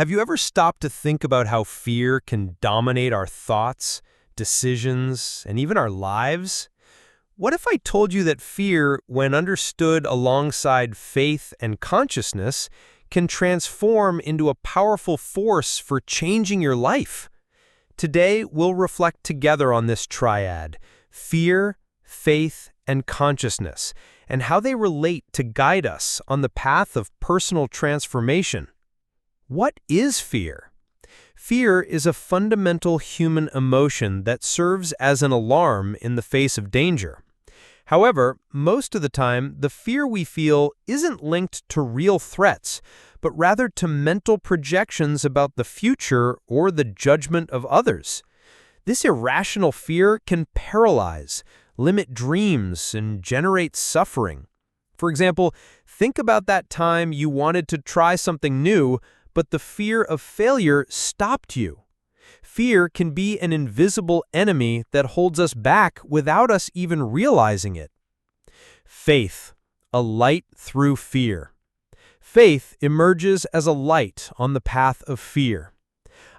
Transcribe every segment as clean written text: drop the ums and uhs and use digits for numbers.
Have you ever stopped to think about how fear can dominate our thoughts, decisions, and even our lives? What if I told you that fear, when understood alongside faith and consciousness, can transform into a powerful force for changing your life? Today, we'll reflect together on this triad: fear, faith, and consciousness, and how they relate to guide us on the path of personal transformation. What is fear? Fear is a fundamental human emotion that serves as an alarm in the face of danger. However, most of the time, the fear we feel isn't linked to real threats, but rather to mental projections about the future or the judgment of others. This irrational fear can paralyze, limit dreams, and generate suffering. For example, think about that time you wanted to try something new, but the fear of failure stopped you. Fear can be an invisible enemy that holds us back without us even realizing it. Faith, a light through fear. Faith emerges as a light on the path of fear.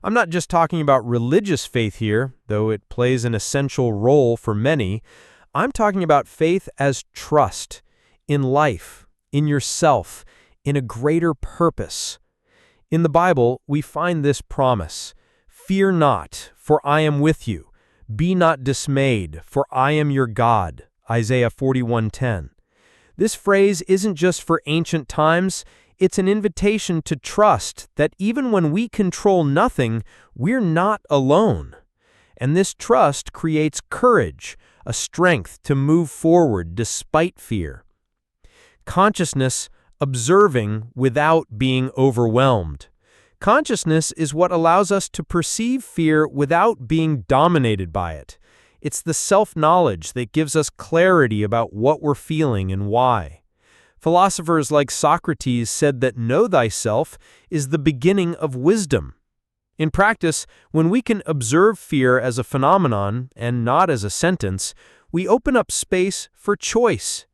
I'm not just talking about religious faith here, though it plays an essential role for many. I'm talking about faith as trust in life, in yourself, in a greater purpose. In the Bible, we find this promise: "Fear not, for I am with you. Be not dismayed, for I am your God." Isaiah 41:10. This phrase isn't just for ancient times, it's an invitation to trust that even when we control nothing, we're not alone. And this trust creates courage, a strength to move forward despite fear. Consciousness, observing without being overwhelmed. Consciousness is what allows us to perceive fear without being dominated by it. It's the self-knowledge that gives us clarity about what we're feeling and why. Philosophers like Socrates said that know thyself is the beginning of wisdom. In practice, when we can observe fear as a phenomenon and not as a sentence, we open up space for choice.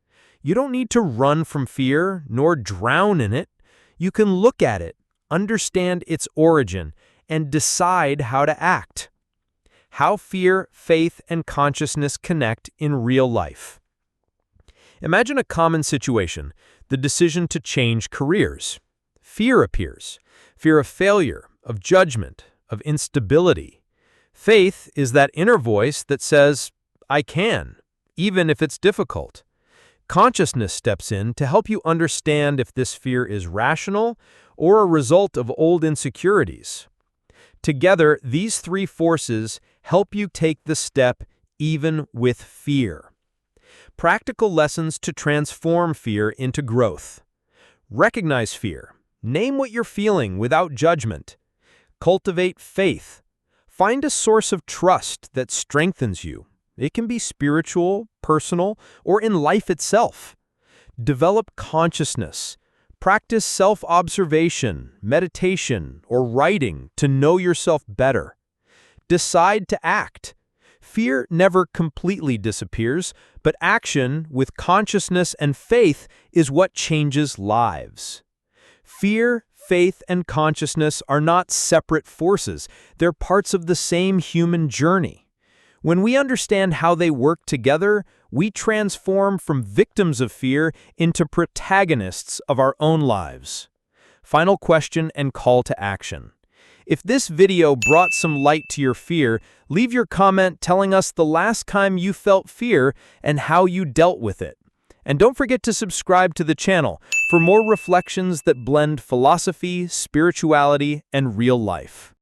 You don't need to run from fear, nor drown in it. You can look at it, understand its origin, and decide how to act. How fear, faith, and consciousness connect in real life. Imagine a common situation, the decision to change careers. Fear appears. Fear of failure, of judgment, of instability. Faith is that inner voice that says, "I can," even if it's difficult. Consciousness steps in to help you understand if this fear is rational or a result of old insecurities. Together, these three forces help you take the step even with fear. Practical lessons to transform fear into growth. Recognize fear. Name what you're feeling without judgment. Cultivate faith. Find a source of trust that strengthens you. It can be spiritual, personal, or in life itself. Develop consciousness. Practice self-observation, meditation, or writing to know yourself better. Decide to act. Fear never completely disappears, but action with consciousness and faith is what changes lives. Fear, faith, and consciousness are not separate forces. They're parts of the same human journey. When we understand how they work together, we transform from victims of fear into protagonists of our own lives. Final question and call to action. If this video brought some light to your fear, leave your comment telling us the last time you felt fear and how you dealt with it. And don't forget to subscribe to the channel for more reflections that blend philosophy, spirituality, and real life.